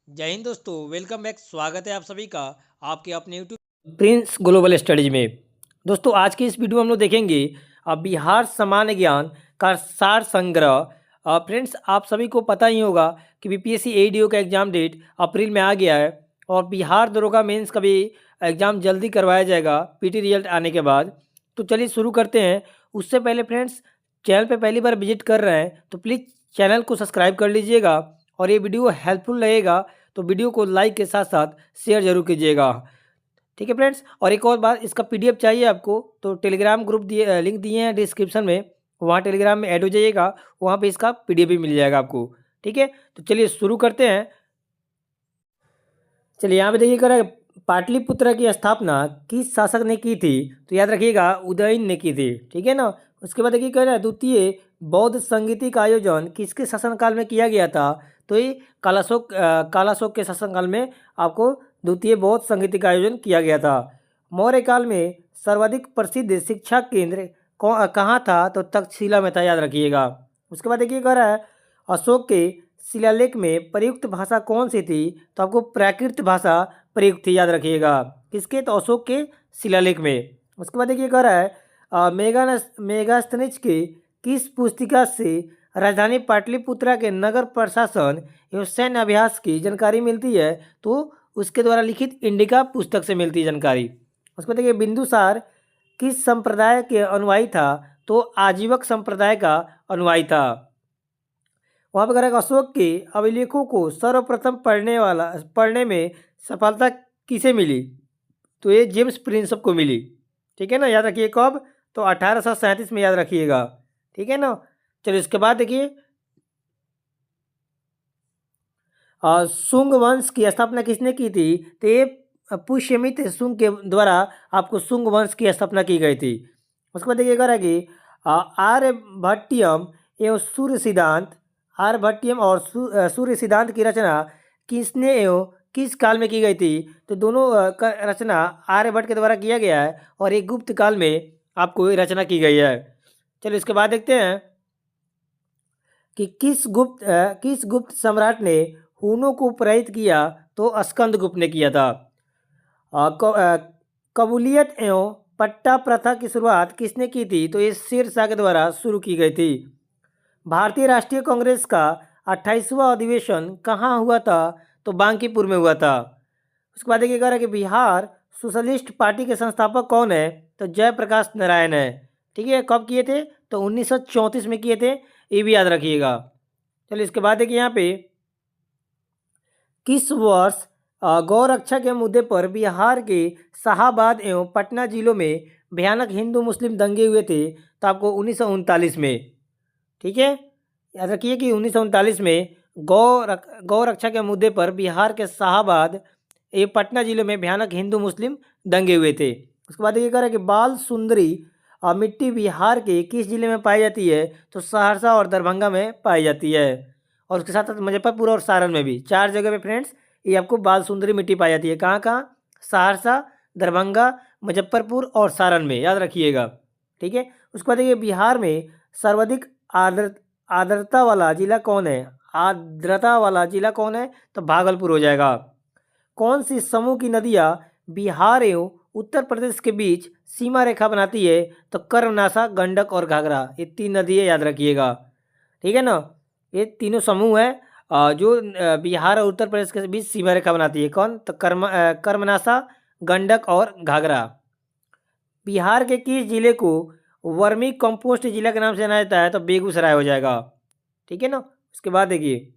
जय हिंद दोस्तों, welcome back. स्वागत है आप सभी का आपके अपने यूट्यूब प्रिंस ग्लोबल स्टडीज में। दोस्तों आज की इस वीडियो में हम लोग देखेंगे बिहार सामान्य ज्ञान का सार संग्रह। फ्रेंड्स आप सभी को पता ही होगा कि बीपीएससी एडीओ का एग्ज़ाम डेट अप्रैल में आ गया है और बिहार दरोगा मेंस का भी एग्ज़ाम जल्दी करवाया जाएगा पीटी रिजल्ट आने के बाद। तो चलिए शुरू करते हैं। उससे पहले फ्रेंड्स चैनल पे पहली बार विजिट कर रहे हैं तो प्लीज़ चैनल को सब्सक्राइब कर लीजिएगा और ये वीडियो हेल्पफुल रहेगा तो वीडियो को लाइक के साथ साथ शेयर जरूर कीजिएगा। ठीक है फ्रेंड्स, और एक और बात, इसका पीडीएफ चाहिए आपको तो टेलीग्राम ग्रुप दिए लिंक दिए हैं डिस्क्रिप्शन में, वहाँ टेलीग्राम में ऐड हो जाइएगा, वहाँ पे इसका पीडीएफ भी मिल जाएगा आपको। ठीक है, तो चलिए शुरू करते हैं। चलिए यहाँ पे देखिए कर पाटलिपुत्र की स्थापना किस शासक ने की थी? तो याद रखिएगा उदयन ने की थी। ठीक है ना। उसके बाद देखिए कह रहा है द्वितीय बौद्ध संगीति का आयोजन किसके शासनकाल में किया गया था? तो ये कालाशोक के शासनकाल में आपको द्वितीय बौद्ध संगीति का आयोजन किया गया था। मौर्य काल में सर्वाधिक प्रसिद्ध शिक्षा केंद्र कहाँ था? तो तक्षशिला में था, याद रखिएगा। उसके बाद देखिए कह रहा है अशोक के शिलालेख में प्रयुक्त भाषा कौन सी थी? तो आपको प्राकृत भाषा प्रयुक्त थी, याद रखिएगा। किसके? तो अशोक के शिलालेख में। उसके बाद देखिए कह रहा है मेगास्थनीज के किस पुस्तिका से राजधानी पाटलिपुत्रा के नगर प्रशासन एवं सैन्य अभ्यास की जानकारी मिलती है? तो उसके द्वारा लिखित इंडिका पुस्तक से मिलती है जानकारी। उसके बाद देखिए बिंदुसार किस संप्रदाय के अनुयायी था? तो आजीवक संप्रदाय का अनुयायी था। वहाँ पर करेगा अशोक के अभिलेखों को सर्वप्रथम पढ़ने में सफलता किसे मिली? तो ये जेम्स प्रिंसप को मिली। ठीक है ना, याद रखिए कब? तो 1837 में, याद रखिएगा। ठीक है ना। चलिए इसके बाद देखिए शुंग वंश की स्थापना किसने की थी? तो ये पुष्यमित शुंग के द्वारा आपको शुंग वंश की स्थापना की गई थी। उसके बाद देखिए कह कि आर्यभट्टियम एवं सूर्य सिद्धांत, आर्यभट्टियम और सूर्य सिद्धांत की रचना किसने एवं किस काल में की गई थी? तो दोनों का रचना आर्यभट्ट के द्वारा किया गया है और एक गुप्त काल में आपको ये रचना की गई है। चलिए इसके बाद देखते हैं कि किस गुप्त सम्राट ने हूनों को पराजित किया? तो स्कंदगुप्त ने किया था। कबूलियत एवं पट्टा प्रथा की शुरुआत किसने की थी? तो ये शेर शाह के द्वारा शुरू की गई थी। भारतीय राष्ट्रीय कांग्रेस का 28वां अधिवेशन कहाँ हुआ था? तो बांकीपुर में हुआ था। उसके बाद देखिए कह रहा है कि बिहार सोशलिस्ट पार्टी के संस्थापक कौन है? तो जयप्रकाश नारायण है। ठीक है, कब किए थे? तो 1934 में किए थे, ये भी याद रखिएगा। चलिए इसके बाद देखिए यहाँ पे किस वर्ष गौ रक्षा के मुद्दे पर बिहार के शाहाबाद एवं पटना जिलों में भयानक हिंदू मुस्लिम दंगे हुए थे? तो आपको 1939 में। ठीक है, याद रखिए कि 1939 में गौ रक्षा के मुद्दे पर बिहार के शाहाबाद ये पटना जिले में भयानक हिंदू मुस्लिम दंगे हुए थे। उसके बाद ये कह रहा है कि बाल सुंदरी मिट्टी बिहार के किस जिले में पाई जाती है? तो सहरसा और दरभंगा में पाई जाती है, और उसके साथ साथ मुजफ्फरपुर और सारण में भी, 4 जगह पे फ्रेंड्स ये आपको बाल सुंदरी मिट्टी पाई जाती है। कहाँ कहाँ? सहरसा, दरभंगा, मुजफ्फरपुर और सारण में, याद रखिएगा। ठीक है, उसके बाद देखिए बिहार में सर्वाधिक आर्द्रता वाला जिला कौन है? आर्द्रता वाला जिला कौन है? तो भागलपुर हो जाएगा। कौन सी समूह की नदियाँ बिहार एवं उत्तर प्रदेश के बीच सीमा रेखा बनाती है? तो कर्मनाशा, गंडक और घाघरा, ये 3 नदियाँ, याद रखिएगा। ठीक है ना, ये तीनों समूह है जो बिहार और उत्तर प्रदेश के बीच सीमा रेखा बनाती है। कौन? तो कर्मनाशा, गंडक और घाघरा। बिहार के किस जिले को वर्मी कंपोस्ट जिला के नाम से जाना जाता है? तो बेगूसराय हो जाएगा। ठीक है ना। उसके बाद देखिए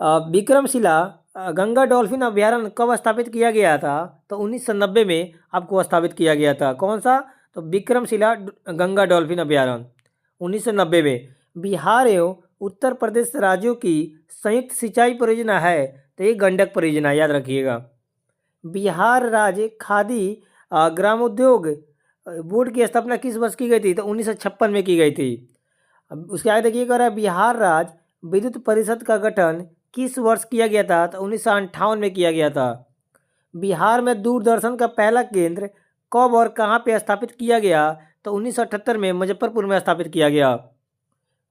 विक्रमशिला गंगा डॉल्फिन अभ्यारण्य कब स्थापित किया गया था? तो 1990 में आपको स्थापित किया गया था। कौन सा? तो विक्रमशिला गंगा डॉल्फिन अभ्यारण्य 1990 में। बिहार एवं उत्तर प्रदेश राज्यों की संयुक्त सिंचाई परियोजना है? तो ये गंडक परियोजना, याद रखिएगा। बिहार राज्य खादी ग्रामोद्योग बोर्ड की स्थापना किस वर्ष की गई थी? तो 1956 में की गई थी। अब उसके आगे देखिए कह रहा है बिहार राज्य विद्युत परिषद का गठन किस वर्ष किया गया था? तो 1958 में किया गया था। बिहार में दूरदर्शन का पहला केंद्र कब और कहाँ पे स्थापित किया गया? तो 1978 में मुजफ्फरपुर में स्थापित किया गया।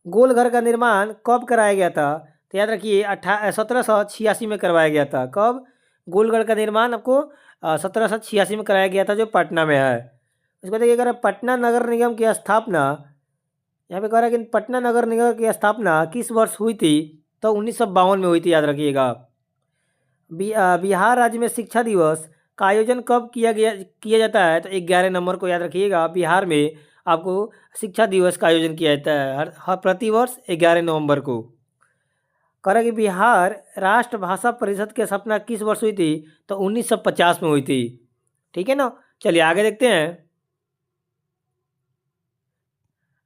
गोलघर का निर्माण कब कराया गया था? तो याद रखिए 1786 में करवाया गया था। कब? गोलगढ़ का निर्माण आपको 1786 में कराया गया था, जो पटना में है। उसके बाद देखिए कह रहा है पटना नगर निगम की स्थापना, यहाँ पे कह रहा है कि पटना नगर निगम की स्थापना किस वर्ष हुई थी? तो 1952 में हुई थी, याद रखिएगा। बिहार राज्य में शिक्षा दिवस का आयोजन कब किया जाता है? तो 11 नवंबर को, याद रखिएगा। बिहार में आपको शिक्षा दिवस का आयोजन किया जाता है हर प्रतिवर्ष 11 नवंबर को। कह रहा है कि बिहार राष्ट्र भाषा परिषद की स्थापना किस वर्ष हुई थी? तो 1950 में हुई थी। ठीक है ना। चलिए आगे देखते हैं।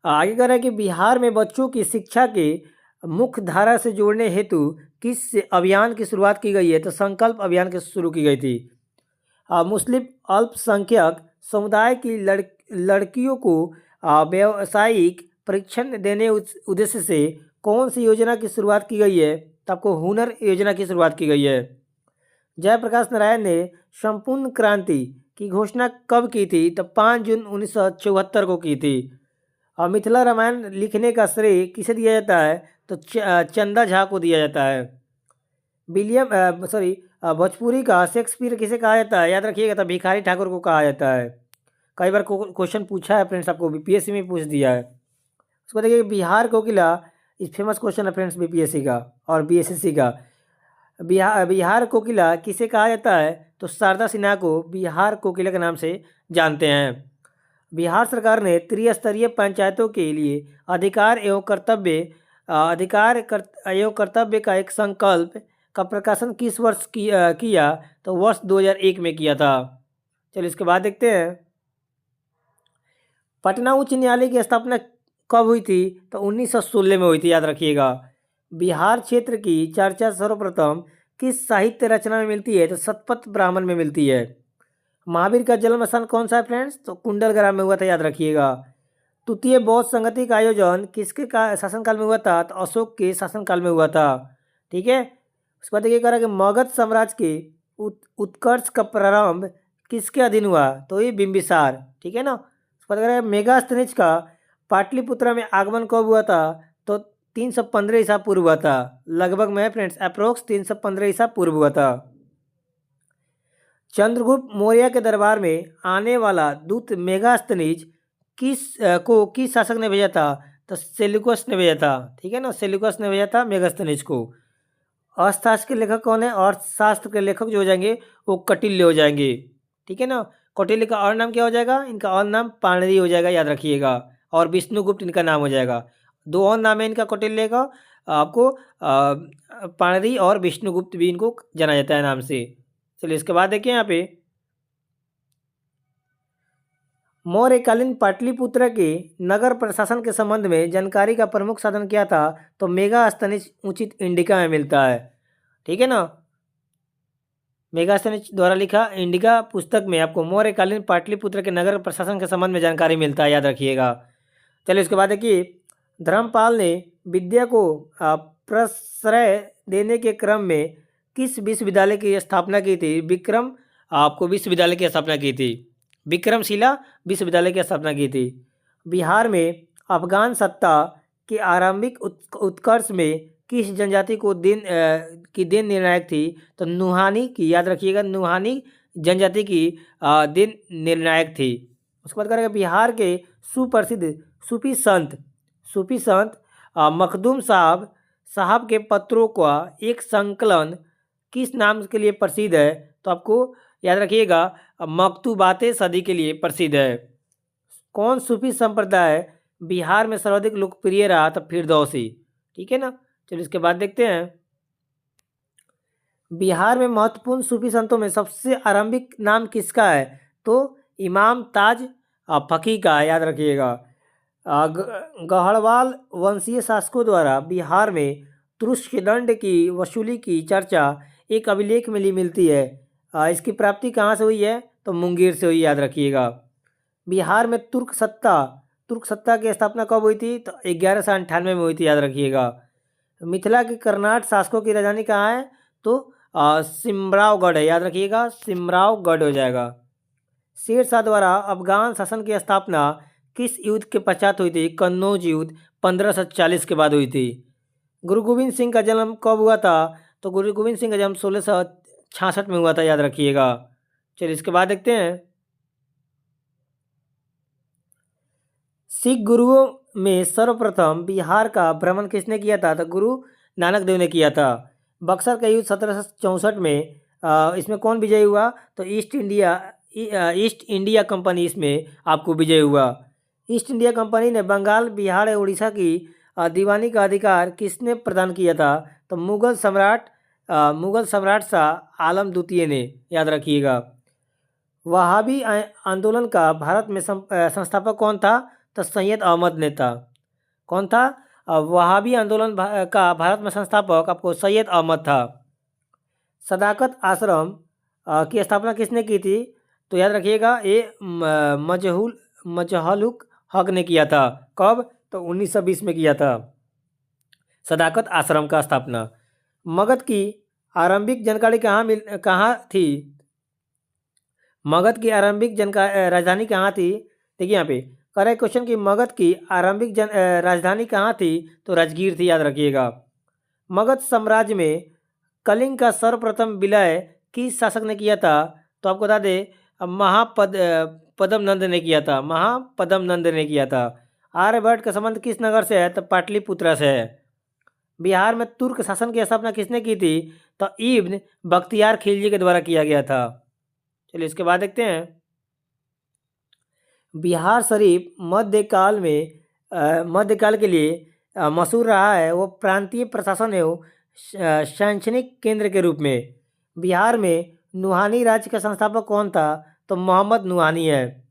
आगे कह रहा है कि बिहार में बच्चों की शिक्षा के मुख्य धारा से जोड़ने हेतु किस अभियान की शुरुआत की गई है? तो संकल्प अभियान की शुरू की गई थी। मुस्लिम अल्पसंख्यक समुदाय की लड़कियों को व्यावसायिक प्रशिक्षण देने उद्देश्य से कौन सी योजना की शुरुआत की गई है? तो आपको हुनर योजना की शुरुआत की गई है। जयप्रकाश नारायण ने संपूर्ण क्रांति की घोषणा कब की थी? तो 5 जून 1974 को की थी। और मिथिला रामायण लिखने का श्रेय किसे दिया जाता है? तो चंदा झा को दिया जाता है। भोजपुरी का शेक्सपियर किसे कहा जाता है? याद रखिएगा, तो भिखारी ठाकुर को कहा जाता है। कई बार क्वेश्चन पूछा है फ्रेंड्स, आपको बीपीएससी में पूछ दिया है। उसको देखिए बिहार कोकिला, इस फेमस क्वेश्चन है फ्रेंड्स बीपीएससी का और बीएसएससी का। बिहार कोकिला किसे कहा जाता है? तो शारदा सिन्हा को बिहार कोकिला के नाम से जानते हैं। बिहार सरकार ने त्रिस्तरीय पंचायतों के लिए अधिकार एवं कर्तव्य का एक संकल्प का प्रकाशन किस वर्ष किया? तो वर्ष 2001 में किया था। चलिए इसके बाद देखते हैं। पटना उच्च न्यायालय की स्थापना कब हुई थी? तो 1916 में हुई थी, याद रखिएगा। बिहार क्षेत्र की चर्चा सर्वप्रथम किस साहित्य रचना में मिलती है? तो शतपथ ब्राह्मण में मिलती है। महावीर का जन्म स्थान कौन सा है फ्रेंड्स? तो कुंडलग्राम में हुआ था, याद रखिएगा। तृतीय बौद्ध संगति का आयोजन किसके शासनकाल में हुआ था? तो अशोक के शासनकाल में हुआ था। ठीक है। उसके बाद देखिए कह रहा है कि मगध साम्राज्य के उत्कर्ष का प्रारंभ किसके अधीन हुआ? तो ये बिंबिसार। ठीक है ना। उसके बाद कह रहा है मेगास्थनीज का पाटलिपुत्र में आगमन कब हुआ था? तो 315 ईसा पूर्व हुआ था। लगभग में फ्रेंड्स अप्रोक्स 315 ईसा पूर्व हुआ था। चंद्रगुप्त मौर्य के दरबार में आने वाला दूत मेगास्थनीज किस शासक ने भेजा था? तो सेल्यूकस ने भेजा था। ठीक है ना, सेल्यूकस ने भेजा था मेगास्थनीज को। अर्थशास्त्र के लेखक कौन है? अर्थशास्त्र के लेखक जो हो जाएंगे वो कौटिल्य हो जाएंगे। ठीक है ना। कौटिल्य का और नाम क्या हो जाएगा? इनका और नाम पाणिनि हो जाएगा, याद रखिएगा। और विष्णुगुप्त इनका नाम हो जाएगा। दो और नाम है इनका कौटिल्य का, आपको पाणिनि और विष्णुगुप्त भी इनको जाना जाता है नाम से। चलिए इसके बाद देखिए यहाँ पे मौर्यकालीन पाटलिपुत्र के नगर प्रशासन के संबंध में जानकारी का प्रमुख साधन क्या था? तो मेगास्थनीज उचित इंडिका में मिलता है। ठीक है ना। मेगास्थनीज द्वारा लिखा इंडिका पुस्तक में आपको मौर्यकालीन पाटलिपुत्र के नगर प्रशासन के संबंध में जानकारी मिलता है, याद रखिएगा। चलिए इसके बाद देखिए धर्मपाल ने विद्या को प्रश्रय देने के क्रम में किस विश्वविद्यालय की स्थापना की थी? विश्वविद्यालय की स्थापना की थी। विक्रमशिला विश्वविद्यालय की स्थापना की थी। बिहार में अफगान सत्ता के आरंभिक उत्कर्ष में किस जनजाति को देन निर्णायक थी? तो नुहानी की, याद रखिएगा, नुहानी जनजाति की देन निर्णायक थी। उसके बाद करेगा बिहार के सुप्रसिद्ध सूफी संत मखदूम साहब के पत्रों का एक संकलन किस नाम के लिए प्रसिद्ध है? तो आपको याद रखिएगा मकतूबाते सदी के लिए प्रसिद्ध है। कौन सूफी संप्रदाय बिहार में सर्वाधिक लोकप्रिय रहा? तो फिरदौसी। ठीक है ना। चलिए इसके बाद देखते हैं। बिहार में महत्वपूर्ण सूफी संतों में सबसे आरंभिक नाम किसका है? तो इमाम ताज फकी का है, याद रखिएगा। गढ़वाल वंशीय शासकों द्वारा बिहार में तुरुष्कदंड की वसूली की चर्चा एक अभिलेख में मिलती है। इसकी प्राप्ति कहाँ से हुई है? तो मुंगेर से हुई, याद रखिएगा। बिहार में तुर्क सत्ता की स्थापना कब हुई थी? तो 1198 में हुई थी, याद रखिएगा। मिथिला के कर्नाट शासकों की राजधानी कहाँ है? तो सिमरावगढ़ है, याद रखिएगा, सिमरावगढ़ हो जाएगा। शेरशाह द्वारा अफगान शासन की स्थापना किस युद्ध के पश्चात हुई थी? कन्नौज युद्ध 1540 के बाद हुई थी। गुरु गोविंद सिंह का जन्म कब हुआ था? तो गुरु गोविंद सिंह का जन्म 1666 में हुआ था, याद रखिएगा। चलिए इसके बाद देखते हैं। सिख गुरुओं में सर्वप्रथम बिहार का भ्रमण किसने किया था? तो गुरु नानक देव ने किया था। बक्सर का युद्ध 1764 में इसमें कौन विजयी हुआ? तो ईस्ट इंडिया कंपनी इसमें आपको विजय हुआ। ईस्ट इंडिया कंपनी ने बंगाल, बिहार और उड़ीसा की दीवानी का अधिकार किसने प्रदान किया था? तो मुगल सम्राट शाह आलम द्वितीय ने, याद रखिएगा। वहाबी आंदोलन का भारत में संस्थापक कौन था? तो सैयद अहमद ने था। कौन था? वहाबी आंदोलन का भारत में संस्थापक आपको सैयद अहमद था। सदाकत आश्रम की स्थापना किसने की थी? तो याद रखिएगा, ये मजहलुक हक ने किया था। कब? तो 1920 में किया था सदाकत आश्रम का स्थापना। मगध की आरंभिक जानकारी कहाँ थी? मगध की आरंभिक राजधानी कहाँ थी? देखिए यहाँ पे करेक्ट क्वेश्चन की मगध की आरंभिक राजधानी कहाँ थी? तो राजगीर थी, याद रखिएगा। मगध साम्राज्य में कलिंग का सर्वप्रथम विलय किस शासक ने किया था? तो आपको बता दें पद्म नंद ने किया था। महापद्म नंद ने किया था। आर्यभट्ट का संबंध किस नगर से है? तो पाटलिपुत्र से है। बिहार में तुर्क शासन की स्थापना किसने की थी? तो इब्न बख्तियार खिलजी के द्वारा किया गया था। चलिए इसके बाद देखते हैं। बिहार शरीफ मध्यकाल के लिए मशहूर रहा है। वो प्रांतीय प्रशासन एवं शैक्षणिक केंद्र के रूप में। बिहार में नुहानी राज्य का संस्थापक कौन था? तो मोहम्मद नुहानी है।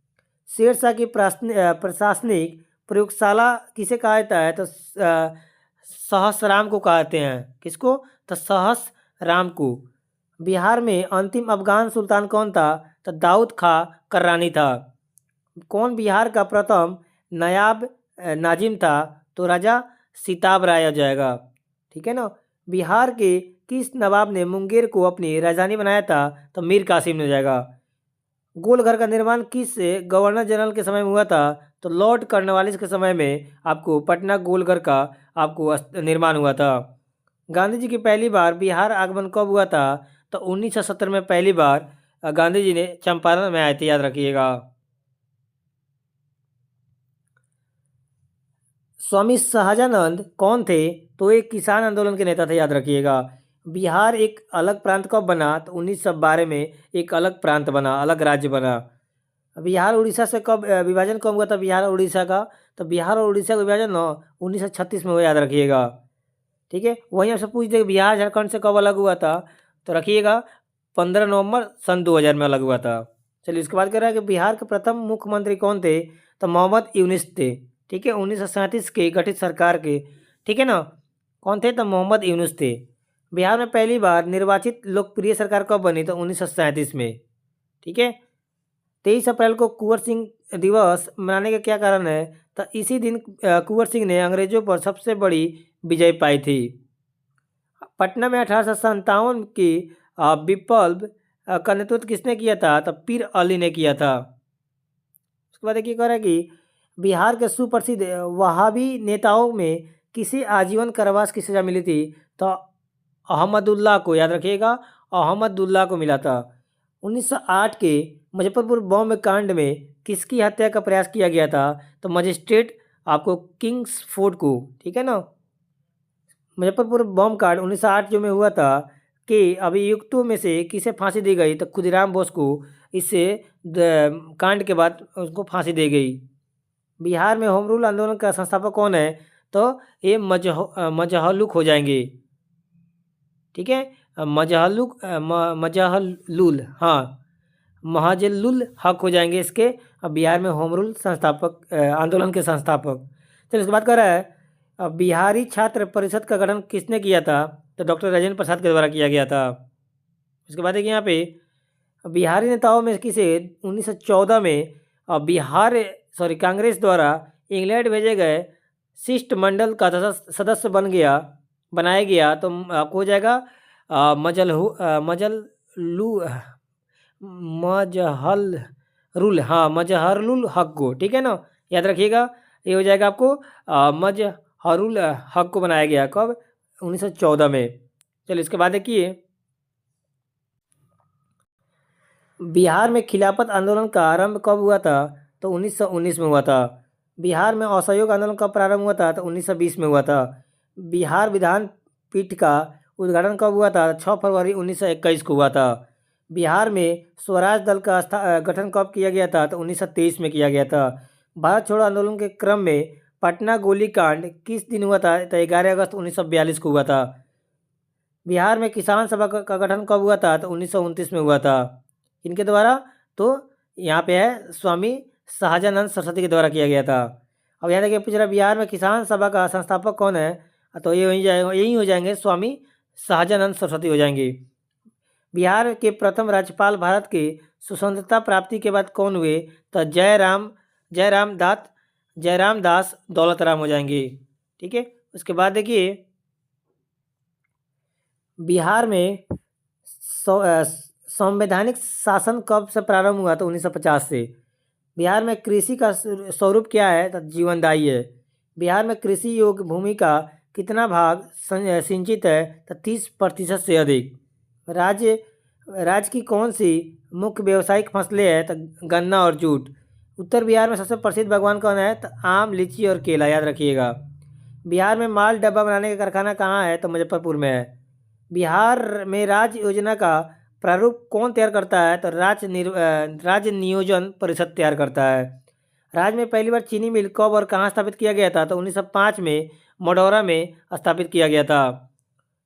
शेरशाह की प्रशासनिक प्रयोगशाला किसे कहा जाता है? तो सहसराम को कहते हैं। किसको? तो सहसराम को। बिहार में अंतिम अफगान सुल्तान कौन था? तो दाऊद खां कर्रानी था। कौन बिहार का प्रथम नायाब नाजिम था? तो राजा सिताब राय हो जाएगा। ठीक है ना। बिहार के किस नवाब ने मुंगेर को अपनी राजधानी बनाया था? तो मीर कासिम ने हो जाएगा। गोलघर का निर्माण किस गवर्नर जनरल के समय में हुआ था? तो लॉर्ड कॉर्नवालिस के समय में आपको पटना गोलघर का आपको निर्माण हुआ था। गांधी जी की पहली बार बिहार आगमन कब हुआ था? तो 1970 में पहली बार गांधी जी ने चंपारण में आए थे, याद रखिएगा। स्वामी शाहजानंद कौन थे? तो एक किसान आंदोलन के नेता थे, याद रखिएगा। बिहार एक अलग प्रांत कब बना? तो 1912 में एक अलग प्रांत बना, अलग राज्य बना। बिहार उड़ीसा से कब विभाजन कब हुआ था? बिहार और उड़ीसा का? तो बिहार और उड़ीसा का विभाजन 1936 में हुआ, याद रखिएगा। ठीक है। वहीं आपसे पूछ दे बिहार झारखंड से कब अलग हुआ था? तो रखिएगा 15 नवंबर सन 2000 में अलग हुआ था। चलिए इसके बाद कह रहा है कि बिहार के प्रथम मुख्यमंत्री कौन थे? तो मोहम्मद यूनुस थे। ठीक है, 1937 के गठित सरकार के। ठीक है ना। कौन थे? तो मोहम्मद यूनुस थे। बिहार में पहली बार निर्वाचित लोकप्रिय सरकार कब बनी? तो 1937 में। ठीक है। 23 अप्रैल को कुंवर सिंह दिवस मनाने का क्या कारण है? तो इसी दिन कुंवर सिंह ने अंग्रेजों पर सबसे बड़ी विजय पाई थी। पटना में 1857 की विप्लव का नेतृत्व किसने किया था? तो पीर अली ने किया था। उसके बाद देखिए कह रहा है कि बिहार के सुप्रसिद्ध वहाबी नेताओं में किसे आजीवन कारावास की सजा मिली थी? तो अहमदुल्लाह को, याद रखिएगा, अहमदुल्लाह को मिला था। 1908 के मुजफ्फरपुर बॉम्ब कांड में किसकी हत्या का प्रयास किया गया था? तो मजिस्ट्रेट आपको किंग्सफोर्ड को। ठीक है ना। मुजफ्फरपुर बॉम्ब कांड 1908 जो में हुआ था कि अभियुक्तों में से किसे फांसी दी गई? तो खुदीराम बोस को इससे कांड के बाद उसको फांसी दी गई। बिहार में होम रूल आंदोलन का संस्थापक कौन है? तो ये मजहलुक हो जाएंगे। ठीक है, मजहलुल, हाँ, महजलुल हक हो जाएंगे इसके। अब बिहार में होम रूल संस्थापक आंदोलन के संस्थापक। चलिए इसके बाद कह रहा है बिहारी छात्र परिषद का गठन किसने किया था? तो डॉक्टर राजेंद्र प्रसाद के द्वारा किया गया था। उसके बाद देखिए यहाँ पे बिहारी नेताओं में किसे 1914 में कांग्रेस द्वारा इंग्लैंड भेजे गए शिष्टमंडल का सदस्य बनाया गया। तो आपको हो जाएगा मजहरुल हक को। ठीक है ना, याद रखिएगा। ये हो जाएगा आपको मजहरुल हक को बनाया गया। कब? 1914 में। चलिए इसके बाद देखिए, बिहार में खिलाफत आंदोलन का आरंभ कब हुआ था? तो 1919 में हुआ था। बिहार में असहयोग आंदोलन कब प्रारंभ हुआ था? तो 1920 में हुआ था। बिहार विधान पीठ का उद्घाटन कब हुआ था? 6 फरवरी 1921 को हुआ था। बिहार में स्वराज दल का गठन कब किया गया था? तो 1923 में किया गया था। भारत छोड़ो आंदोलन के क्रम में पटना गोलीकांड किस दिन हुआ था? तो 11 अगस्त 1942 को हुआ था। बिहार में किसान सभा का गठन कब हुआ था? तो 1929 में हुआ था। इनके द्वारा, तो यहाँ पे है स्वामी सहजानंद सरस्वती के द्वारा किया गया था। अब यहाँ देखिए पूछ रहा है बिहार में किसान सभा का संस्थापक कौन है? तो ये यही हो जाएंगे, स्वामी सहजानंद सरस्वती हो जाएंगे। बिहार के प्रथम राज्यपाल भारत के स्वतंत्रता प्राप्ति के बाद कौन हुए? तो जयराम दास दौलतराम हो जाएंगे। ठीक है, उसके बाद देखिए, बिहार में संवैधानिक शासन कब से प्रारंभ हुआ? तो 1950 से। बिहार में कृषि का स्वरूप क्या है? तो जीवनदायी है। बिहार में कृषि योग्य भूमि का कितना भाग सिंचित है? तो 30% से अधिक। राज्य की कौन सी मुख्य व्यावसायिक फसलें हैं? तो गन्ना और जूट। उत्तर बिहार में सबसे प्रसिद्ध बागवान कौन है? तो आम, लीची और केला, याद रखिएगा। बिहार में माल डब्बा बनाने का कारखाना कहाँ है? तो मुजफ्फरपुर में है। बिहार में राज्य योजना का प्रारूप कौन तैयार करता है? तो राज्य नियोजन परिषद तैयार करता है। राज्य में पहली बार चीनी मिल कब और कहाँ स्थापित किया गया था? तो 1905 में मढ़ौरा में स्थापित किया गया था।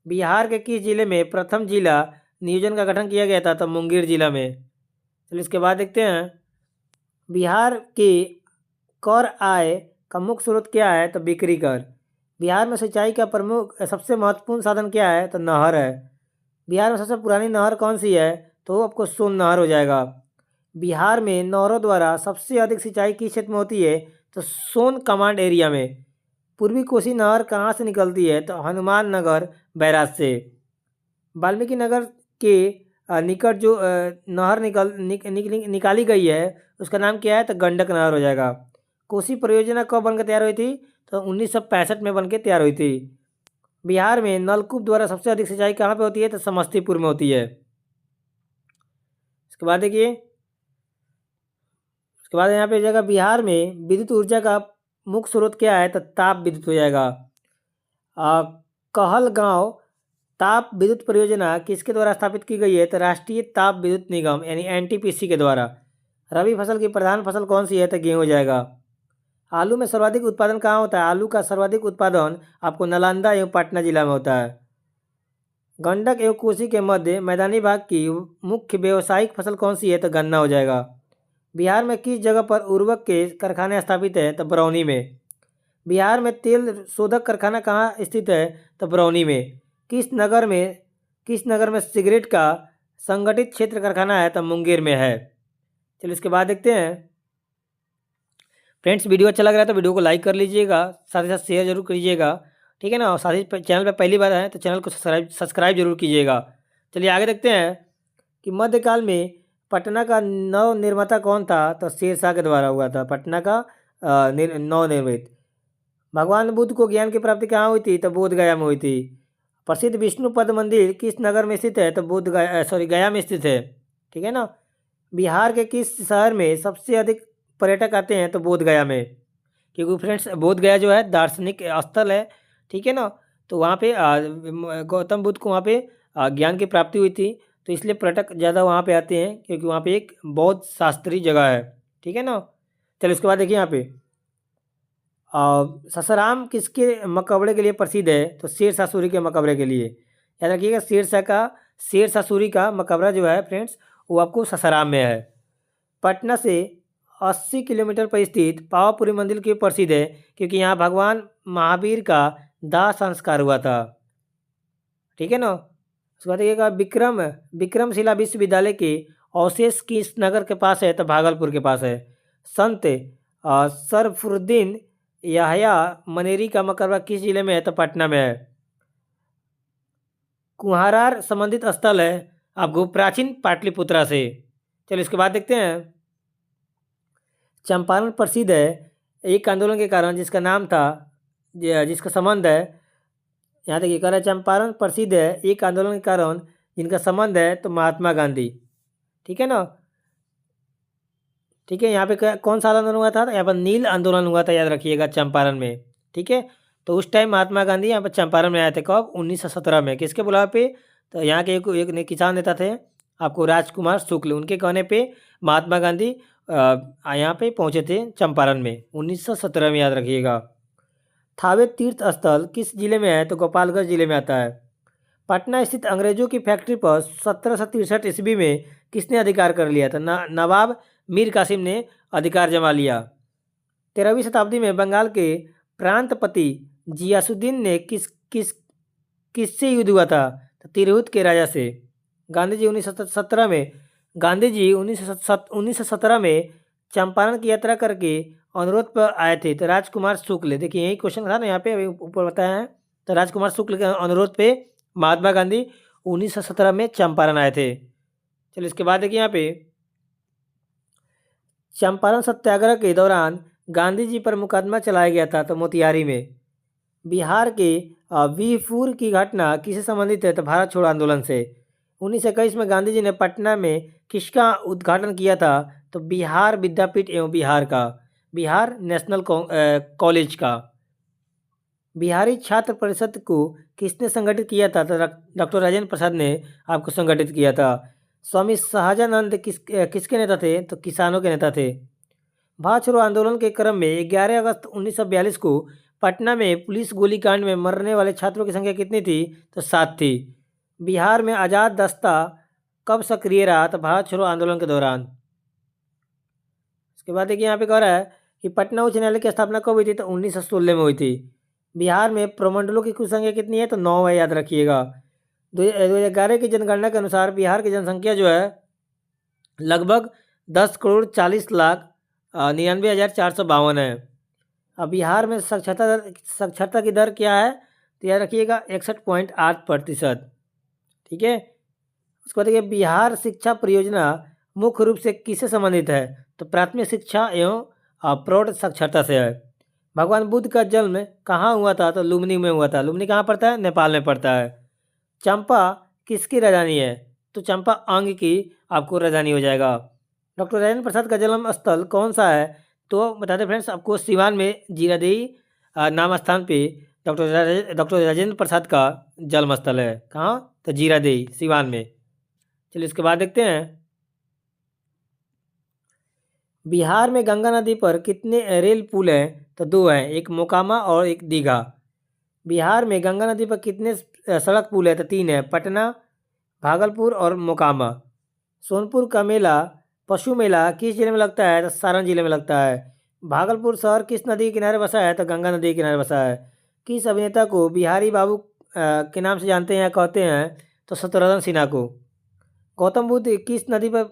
बिहार के किस जिले में प्रथम जिला नियोजन का गठन किया गया था? तो मुंगेर जिला में। चलिए इसके बाद देखते हैं, बिहार के कर आय का मुख्य स्रोत क्या है? तो बिक्री कर। बिहार में सिंचाई का प्रमुख सबसे महत्वपूर्ण साधन क्या है? तो नहर है। बिहार में सबसे पुरानी नहर कौन सी है? तो आपको सोन नहर हो जाएगा। बिहार में नहरों द्वारा सबसे अधिक सिंचाई किस क्षेत्र में होती है? तो सोन कमांड एरिया में। पूर्वी कोसी नहर कहाँ से निकलती है? तो हनुमान नगर बैराज से। वाल्मीकि नगर के निकट जो नहर निकाली गई है उसका नाम क्या है? तो गंडक नहर हो जाएगा। कोसी परियोजना कब बनकर तैयार हुई थी? तो 1965 में बनकर तैयार हुई थी। बिहार में नलकूप द्वारा सबसे अधिक सिंचाई कहाँ पे होती है? तो समस्तीपुर में होती है। इसके बाद देखिए, उसके बाद यहाँ पे जाएगा, बिहार में विद्युत ऊर्जा का मुख्य स्रोत क्या है? तो ताप विद्युत हो जाएगा। कहलगांव ताप विद्युत परियोजना किसके द्वारा स्थापित की गई है? तो राष्ट्रीय ताप विद्युत निगम यानी एनटीपीसी के द्वारा। रबी फसल की प्रधान फसल कौन सी है? तो गेहूँ हो जाएगा। आलू में सर्वाधिक उत्पादन कहाँ होता है? आलू का सर्वाधिक उत्पादन आपको नालंदा एवं पटना जिला में होता है। गंडक एवं कोसी के मध्य मैदानी भाग की मुख्य व्यावसायिक फसल कौन सी है? तो गन्ना हो जाएगा। बिहार में किस जगह पर उर्वरक के कारखाने स्थापित है? तो बरौनी में। बिहार में तेल शोधक कारखाना कहाँ स्थित है? तो बरौनी में। किस नगर में सिगरेट का संगठित क्षेत्र कारखाना है? तो मुंगेर में है। चलिए इसके बाद देखते हैं, फ्रेंड्स वीडियो अच्छा लग रहा है तो वीडियो को लाइक कर लीजिएगा, साथ ही साथ शेयर जरूर कीजिएगा, ठीक है ना। और साथ ही चैनल पर पहली बार आए तो चैनल को सब्सक्राइब जरूर कीजिएगा। चलिए आगे देखते हैं कि मध्यकाल में पटना का नव निर्माता कौन था? तो शेरशाह के द्वारा हुआ था पटना का नव निर्मित। भगवान बुद्ध को ज्ञान की प्राप्ति कहाँ हुई थी? तो बोध गया में हुई थी। प्रसिद्ध विष्णुपद मंदिर किस नगर में स्थित है? तो गया में स्थित है, ठीक है ना। बिहार के किस शहर में सबसे अधिक पर्यटक आते हैं? तो बोध गया में, क्योंकि फ्रेंड्स बोध गया जो है दार्शनिक स्थल है, ठीक है ना। तो वहाँ पे गौतम बुद्ध को वहाँ पे ज्ञान की प्राप्ति हुई थी, तो इसलिए पर्यटक ज़्यादा वहाँ पे आते हैं, क्योंकि वहाँ पे एक बहुत शास्त्रीय जगह है, ठीक है ना। चलिए उसके बाद देखिए यहाँ पे ससाराम किसके मकबरे के लिए प्रसिद्ध है? तो शेरशाह सूरी के मकबरे के लिए। याद रखिएगा, शेरशाह सूरी का मकबरा जो है फ्रेंड्स वो आपको ससाराम में है। पटना से 80 किलोमीटर पर स्थित पावापुरी मंदिर क्यों प्रसिद्ध है? क्योंकि यहाँ भगवान महावीर का दाह संस्कार हुआ था, ठीक है ना। उसके बाद देखिएगा, विक्रमशिला विश्वविद्यालय के अवशेष किस नगर के पास है? तो भागलपुर के पास है। संत सरफुद्दीन याहया मनेरी का मकबरा किस जिले में है? तो पटना में है। कुम्हारार संबंधित स्थल है आपको प्राचीन पाटलिपुत्रा से। चलिए इसके बाद देखते हैं, चंपारण प्रसिद्ध है एक आंदोलन के कारण जिसका नाम था, जिसका संबंध है यहाँ देखिए कह रहा है चंपारण प्रसिद्ध है एक आंदोलन के कारण जिनका संबंध है तो महात्मा गांधी। ठीक है ना। ठीक है, यहाँ पे कौन सा आंदोलन हुआ था? यहाँ पर नील आंदोलन हुआ था, याद रखिएगा, चंपारण में। ठीक है, तो उस टाइम महात्मा गांधी यहाँ पर चंपारण में आए थे। कब? 1917 में। किसके बुलावे पे? तो यहाँ के एक किसान नेता थे आपको राजकुमार शुक्ल, उनके कहने पे महात्मा गांधी यहाँ पे पहुँचे थे चंपारण में 1917 में, याद रखिएगा। थावे तीर्थ स्थल किस जिले में है? तो गोपालगंज जिले में आता है। पटना स्थित अंग्रेजों की फैक्ट्री पर 1763 ईस्वी में किसने अधिकार कर लिया था? नवाब मीर कासिम ने अधिकार जमा लिया। 13वीं शताब्दी में बंगाल के प्रांतपति जियासुद्दीन ने किससे युद्ध हुआ था? तो तिरहुत के राजा से। गांधी जी 1917 में चंपारण की यात्रा करके अनुरोध पर आए थे। तो राजकुमार शुक्ल, देखिए यही क्वेश्चन था ना यहाँ पे, अभी ऊपर बताया है। तो राजकुमार शुक्ल के अनुरोध पे महात्मा गांधी 1917 में चंपारण आए थे। चलिए इसके बाद देखिए यहाँ पे चंपारण सत्याग्रह के दौरान गांधी जी पर मुकदमा चलाया गया था तो मोतिहारी में। बिहार के वीरपुर की घटना किससे संबंधित है? तो भारत छोड़ो आंदोलन से। 1921 में गांधी जी ने पटना में किसका उद्घाटन किया था? तो बिहार विद्यापीठ एवं बिहार नेशनल कॉलेज का। बिहारी छात्र परिषद को किसने संगठित किया था? तो डॉक्टर राजेंद्र प्रसाद ने आपको संगठित किया था। स्वामी सहजानंद किसके नेता थे? तो किसानों के नेता थे। भारत छोड़ो आंदोलन के क्रम में 11 अगस्त 1942 को पटना में पुलिस गोलीकांड में मरने वाले छात्रों की संख्या कितनी थी? तो 7 थी। बिहार में आज़ाद दस्ता कब सक्रिय रहा? तो भारत छोड़ो आंदोलन के दौरान। इसके बाद देखिए यहाँ पे कह रहा है कि पटना उच्च न्यायालय की स्थापना कब हुई थी? तो 1916 में हुई थी। बिहार में प्रमंडलों की कुल संख्या कितनी है? तो 9 है, याद रखिएगा। 2011 की जनगणना के अनुसार बिहार की जनसंख्या जो है लगभग 10,10,99,452 है। अब बिहार में साक्षरता की दर क्या है? तो याद रखिएगा 61.8%। ठीक है, उसके बाद देखिए बिहार शिक्षा परियोजना मुख्य रूप से किससे संबंधित है? तो प्राथमिक शिक्षा एवं प्रौढ़ साक्षरता से है। भगवान बुद्ध का जन्म कहाँ हुआ था? तो लुम्बिनी में हुआ था। लुम्बिनी कहाँ पड़ता है? नेपाल में पड़ता है। चंपा किसकी राजधानी है? तो चंपा अंग की आपको राजधानी हो जाएगा। डॉक्टर राजेंद्र प्रसाद का जन्म स्थल कौन सा है? तो बता दें फ्रेंड्स आपको, सिवान में जीरादेई नाम स्थान पे डॉक्टर राजेंद्र प्रसाद का जन्म स्थल है। कहाँ? तो जीरादेई, सिवान में। चलिए इसके बाद देखते हैं बिहार में गंगा नदी पर कितने रेल पुल हैं? तो 2 हैं, एक मोकामा और एक दीघा। बिहार में गंगा नदी पर कितने सड़क पुल है? तो 3 है, पटना, भागलपुर और मोकामा। सोनपुर का मेला, पशु मेला किस जिले में लगता है? तो सारण जिले में लगता है। भागलपुर शहर किस नदी के किनारे बसा है? तो गंगा नदी के किनारे बसा है। किस अभिनेता को बिहारी बाबू के नाम से जानते हैं या कहते हैं? तो शत्रुघ्न सिन्हा को। गौतम बुद्ध किस सदी में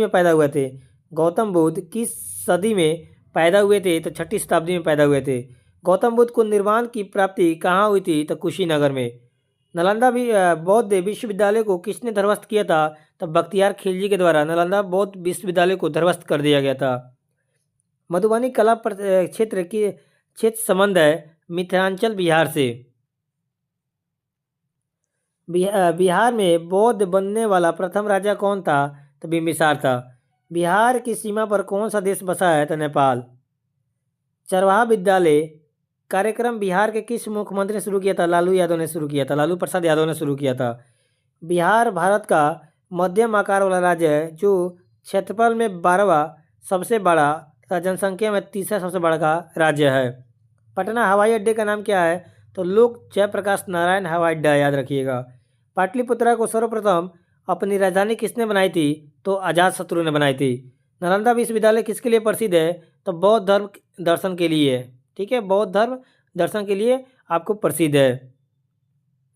पैदा हुए थे? गौतम बुद्ध किस सदी में पैदा हुए थे? तो 6ठी शताब्दी में पैदा हुए थे। गौतम बुद्ध को निर्वाण की प्राप्ति कहाँ हुई थी? तो कुशीनगर में। नालंदा भी बौद्ध विश्वविद्यालय को किसने ध्वस्त किया था? तो बख्तियार खिलजी के द्वारा नालंदा बौद्ध विश्वविद्यालय को ध्वस्त कर दिया गया था। मधुबनी कला क्षेत्र संबंध है मिथिलांचल बिहार से। बिहार में बौद्ध बनने वाला प्रथम राजा कौन था? तो बिंबिसार था। बिहार की सीमा पर कौन सा देश बसा है? तो नेपाल। चरवाहा विद्यालय कार्यक्रम बिहार के किस मुख्यमंत्री ने शुरू किया था? लालू यादव ने शुरू किया था, लालू प्रसाद यादव ने शुरू किया था। बिहार भारत का मध्यम आकार वाला राज्य है जो क्षेत्रफल में 12वां सबसे बड़ा तथा जनसंख्या में 3रा सबसे बड़ा का राज्य है। पटना हवाई अड्डे का नाम क्या है? तो लोक जयप्रकाश नारायण हवाई अड्डा, याद रखिएगा। पाटलिपुत्रा को सर्वप्रथम अपनी राजधानी किसने बनाई थी? तो अजातशत्रु ने बनाई थी। नालंदा विश्वविद्यालय किसके लिए प्रसिद्ध है? तो बौद्ध धर्म दर्शन के लिए। ठीक है, बौद्ध धर्म दर्शन के लिए आपको प्रसिद्ध है।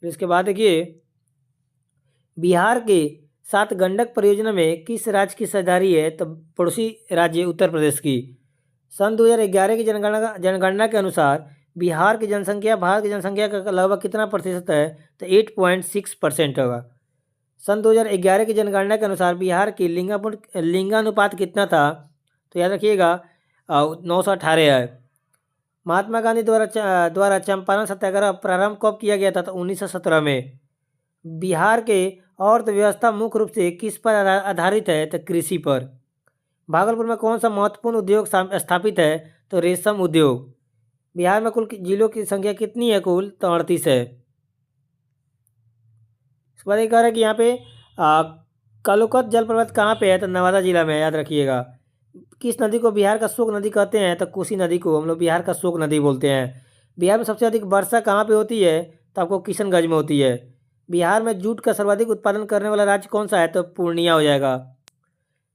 इसके बाद देखिए बिहार के साथ गंडक परियोजना में किस राज्य की साझेदारी है? तो पड़ोसी राज्य उत्तर प्रदेश की। सन 2011 की जनगणना के अनुसार बिहार की जनसंख्या भारत की जनसंख्या का लगभग कितना प्रतिशत है? तो 8.6% होगा। सन 2011 की जनगणना के अनुसार बिहार की लिंगानुपात कितना था? तो याद रखिएगा 918 है। महात्मा गांधी द्वारा चंपारण सत्याग्रह प्रारंभ कब किया गया था? तो 1917 में। बिहार के अर्थव्यवस्था मुख्य रूप से किस पर आधारित है? तो कृषि पर। भागलपुर में कौन सा महत्वपूर्ण उद्योग स्थापित है? तो रेशम उद्योग। बिहार में कुल जिलों की संख्या कितनी है? कुल तो 38 है। इसके बाद ये कह रहा है कि यहाँ पे कालूकत जलप्रपात कहाँ पे है? तो नवादा जिला में, याद रखिएगा। किस नदी को बिहार का शोक नदी कहते हैं? तो कोसी नदी को हम लोग बिहार का शोक नदी बोलते हैं। बिहार में सबसे अधिक वर्षा कहाँ पे होती है? तो आपको किशनगंज में होती है। बिहार में जूट का सर्वाधिक उत्पादन करने वाला राज्य कौन सा है? तो पूर्णिया हो जाएगा।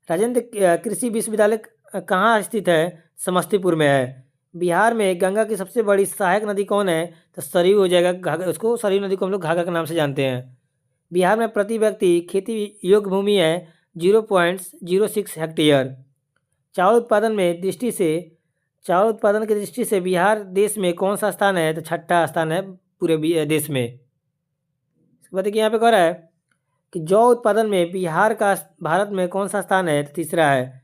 राजेंद्र कृषि विश्वविद्यालय कहाँ स्थित है? समस्तीपुर में है। बिहार में गंगा की सबसे बड़ी सहायक नदी कौन है? तो सरयू हो जाएगा। उसको सरयू नदी को हम लोग घाघरा के नाम से जानते हैं। बिहार में प्रति व्यक्ति खेती योग्य भूमि है 0.06 हेक्टेयर। चावल उत्पादन की दृष्टि से बिहार देश में कौन सा स्थान है? तो छठा स्थान है पूरे देश में। इसके बाद देखिए यहाँ पे कह रहा है कि जौ उत्पादन में बिहार का भारत में कौन सा स्थान है? तो तीसरा है।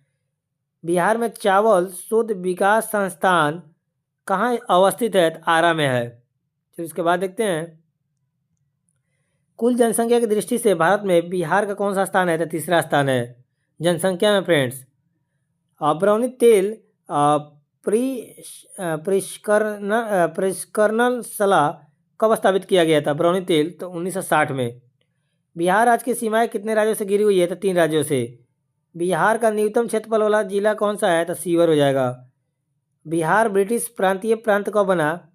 बिहार में चावल शोध विकास संस्थान कहाँ अवस्थित है? तो आरा में है। फिर इसके बाद देखते हैं कुल जनसंख्या की दृष्टि से भारत में बिहार का कौन सा स्थान है? तो तीसरा स्थान है जनसंख्या में फ्रेंड्स। ब्राउनी तेल परिष्करण सलाह कब स्थापित किया गया था? ब्राउनी तेल तो 1960 में। बिहार राज्य की सीमाएं कितने राज्यों से घिरी हुई है? तो 3 राज्यों से। बिहार का न्यूनतम क्षेत्रफल वाला जिला कौन सा है? तो सीवर हो जाएगा। बिहार ब्रिटिश प्रांतीय प्रांत कब बना?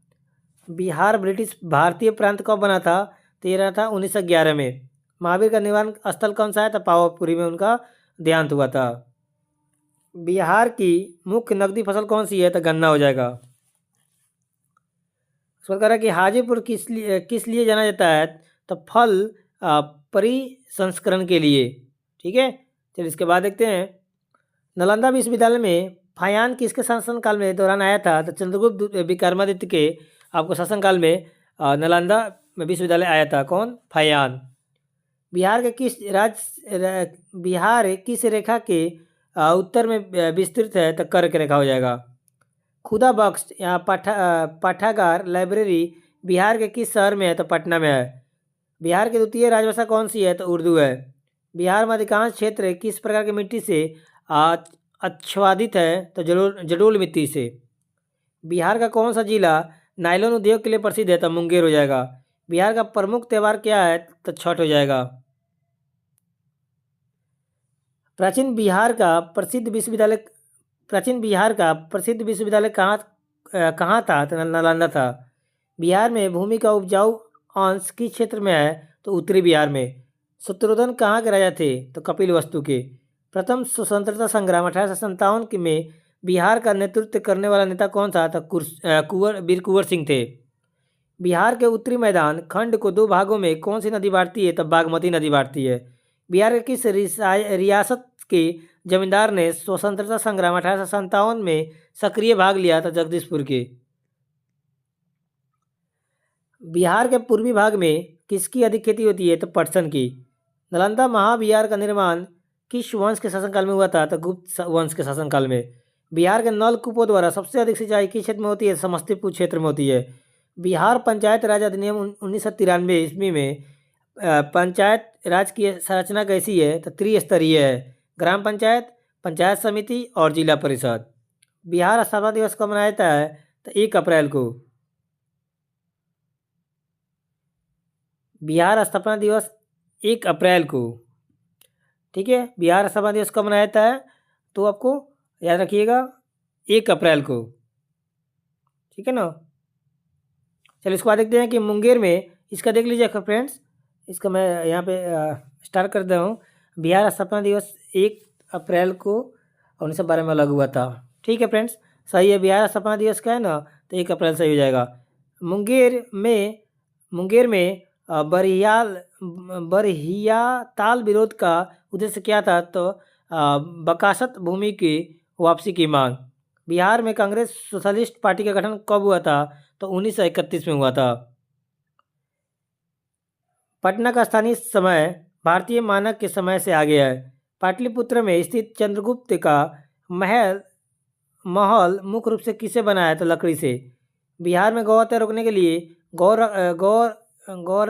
बिहार ब्रिटिश भारतीय प्रांत कब बना था? तो ये रहा था 1911 में। महावीर का निर्वाण स्थल कौन सा है? तो पावापुरी में उनका देहांत हुआ था। बिहार की मुख्य नकदी फसल कौन सी है? तो गन्ना हो जाएगा। उसको कह रहा है कि हाजीपुर किस लिए जाना जाता है? तो फल परिसंस्करण के लिए। ठीक है, चलिए इसके बाद देखते हैं नालंदा विश्वविद्यालय में फायान किसके शासनकाल में दौरान आया था? तो चंद्रगुप्त विक्रमादित्य के आपको शासनकाल में नालंदा विश्वविद्यालय आया था। कौन? फायान। बिहार किस रेखा के उत्तर में विस्तृत है? तो कर्क रेखा हो जाएगा। खुदा बख्श यहाँ पाठागार लाइब्रेरी बिहार के किस शहर में है? तो पटना में है। बिहार की द्वितीय राजभाषा कौन सी है? तो उर्दू है। बिहार में अधिकांश क्षेत्र किस प्रकार की मिट्टी से आच्छादित है? तो जलोढ़ मिट्टी से। बिहार का कौन सा जिला नायलॉन उद्योग के लिए प्रसिद्ध है? तो मुंगेर हो जाएगा। बिहार का प्रमुख त्यौहार क्या है? तो छठ हो जाएगा। प्राचीन बिहार का प्रसिद्ध विश्वविद्यालय कहाँ था? तो नालंदा था। बिहार में भूमि का उपजाऊ अंश किस क्षेत्र में है? तो उत्तरी बिहार में। शत्रुघ्न कहाँ के राजा थे? तो कपिलवस्तु के। प्रथम स्वतंत्रता संग्राम 1857 में बिहार का नेतृत्व करने वाला नेता कौन था? तो वीर कुंवर सिंह थे। बिहार के उत्तरी मैदान खंड को 2 भागों में कौन सी नदी बांटती है? तो बागमती नदी बांटती है। बिहार के किस रियासत के जमींदार ने स्वतंत्रता संग्राम 1857 में सक्रिय भाग लिया? था जगदीशपुर के। बिहार के पूर्वी भाग में किसकी अधिक खेती होती है? तो पटसन की। नालंदा महाविहार का निर्माण किस वंश के शासनकाल में हुआ था? तो गुप्त वंश के शासनकाल में। बिहार के नलकूपों द्वारा सबसे अधिक सिंचाई किस क्षेत्र में होती है? समस्तीपुर क्षेत्र में होती है। बिहार पंचायत राज अधिनियम 1993 ईस्वी में पंचायत राज की संरचना कैसी है? तो त्रिस्तरीय है। ग्राम पंचायत, पंचायत समिति और जिला परिषद। बिहार स्थापना दिवस कब मनाया जाता है? तो 1 अप्रैल को। बिहार स्थापना दिवस 1 अप्रैल को। ठीक है, बिहार स्थापना दिवस कब मनाया जाता है? तो आपको याद रखिएगा 1 अप्रैल को। ठीक है ना। चलिए इसको बाद देखते हैं कि मुंगेर में, इसका देख लीजिए फ्रेंड्स, इसका मैं यहाँ पे स्टार्ट कर दे रहा हूँ। बिहार स्थापना दिवस 1 अप्रैल को 1912 में अलग हुआ था। ठीक है फ्रेंड्स, सही है। बिहार स्थापना दिवस का है ना, तो 1 अप्रैल सही हो जाएगा। मुंगेर में बरहिया ताल विरोध का उद्देश्य क्या था? तो बकासत भूमि की वापसी की मांग। बिहार में कांग्रेस सोशलिस्ट पार्टी का गठन कब हुआ था? तो 1931 में हुआ था। पटना का स्थानीय समय भारतीय मानक के समय से आगे है। पाटलिपुत्र में स्थित चंद्रगुप्त का महल मुख्य रूप से किससे बना है? तो लकड़ी से। बिहार में गौ हत्या रोकने के लिए गौर गौर गौर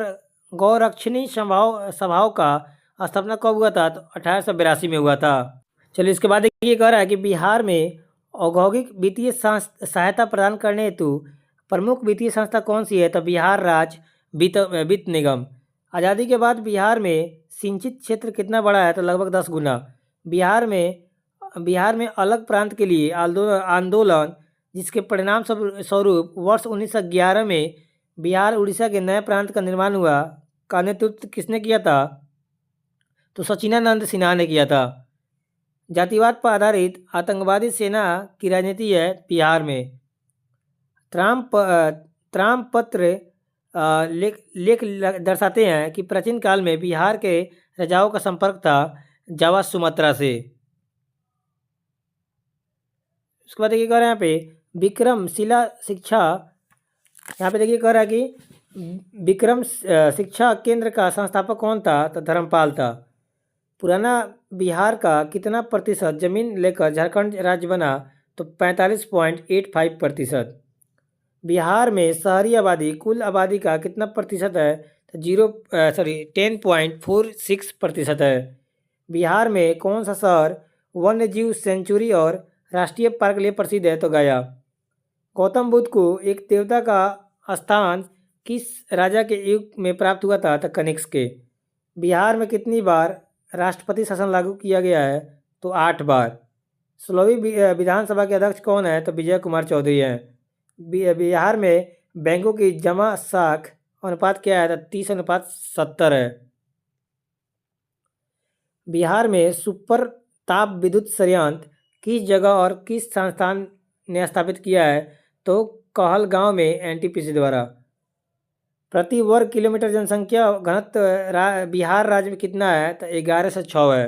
गौरक्षणी सभाओं का स्थापना कब हुआ था? तो 1882 में हुआ था। चलिए इसके बाद देखिए कह रहा है कि बिहार में औद्योगिक वित्तीय सहायता प्रदान करने हेतु प्रमुख वित्तीय संस्था कौन सी है? तो बिहार राज्य वित्त निगम। आज़ादी के बाद बिहार में सिंचित क्षेत्र कितना बड़ा है? तो लगभग 10 गुना। बिहार में अलग प्रांत के लिए आंदोलन जिसके परिणाम स्वरूप वर्ष 1911 में बिहार उड़ीसा के नए प्रांत का निर्माण हुआ, का नेतृत्व किसने किया था? तो सचिनानंद सिन्हा ने किया था। जातिवाद पर आधारित आतंकवादी सेना की राजनीति है बिहार में। त्राम पत्र लेख दर्शाते हैं कि प्राचीन काल में बिहार के राजाओं का संपर्क था जावा सुमात्रा से। उसके बाद देखिए कह रहे हैं यहाँ पे विक्रमशिला शिक्षा, यहाँ पे देखिए कह रहा है कि विक्रम शिक्षा केंद्र का संस्थापक कौन था? तो धर्मपाल था। पुराना बिहार का कितना प्रतिशत जमीन लेकर झारखंड राज्य बना? तो 45.85%। बिहार में शहरी आबादी कुल आबादी का कितना प्रतिशत है? तो 10.46% है। बिहार में कौन सा शहर वन्य जीव सेंचुरी और राष्ट्रीय पार्क के लिए प्रसिद्ध है? तो गया। गौतम बुद्ध को एक देवता का स्थान किस राजा के युग में प्राप्त हुआ था? तो कनिष्क के। बिहार में कितनी बार राष्ट्रपति शासन लागू किया गया है? तो 8 बार। 16वीं विधानसभा के अध्यक्ष कौन है? तो विजय कुमार चौधरी हैं। बिहार में बैंकों की जमा साख अनुपात क्या है? तो 30:70 है। बिहार में सुपर ताप विद्युत संयंत्र किस जगह और किस संस्थान ने स्थापित किया है? तो कहलगांव में एनटीपीसी द्वारा। प्रति वर्ग किलोमीटर जनसंख्या घनत्व बिहार राज्य में कितना है? तो 11 से 6 है।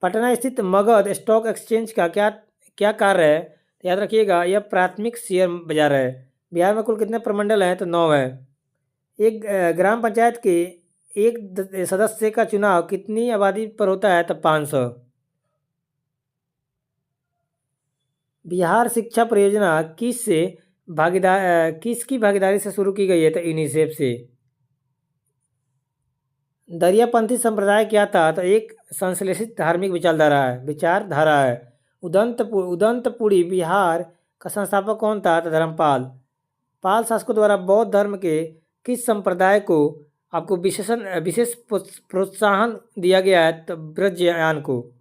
पटना स्थित मगध स्टॉक एक्सचेंज का क्या कार्य है? तो याद रखिएगा यह प्राथमिक शेयर बाजार है। बिहार में कुल कितने प्रमंडल हैं? तो 9 है। एक ग्राम पंचायत के एक सदस्य का चुनाव कितनी आबादी पर होता है? तो 500। बिहार शिक्षा परियोजना किसकी भागीदारी से शुरू की गई है? तो यूनिसेफ से। दरियापंथी संप्रदाय क्या था? तो एक संश्लेषित धार्मिक विचारधारा है। उदंतपुरी बिहार का संस्थापक कौन था? तो धर्मपाल। पाल शासकों द्वारा बौद्ध धर्म के किस संप्रदाय को आपको विशेष प्रोत्साहन दिया गया है? तो ब्रजयान को।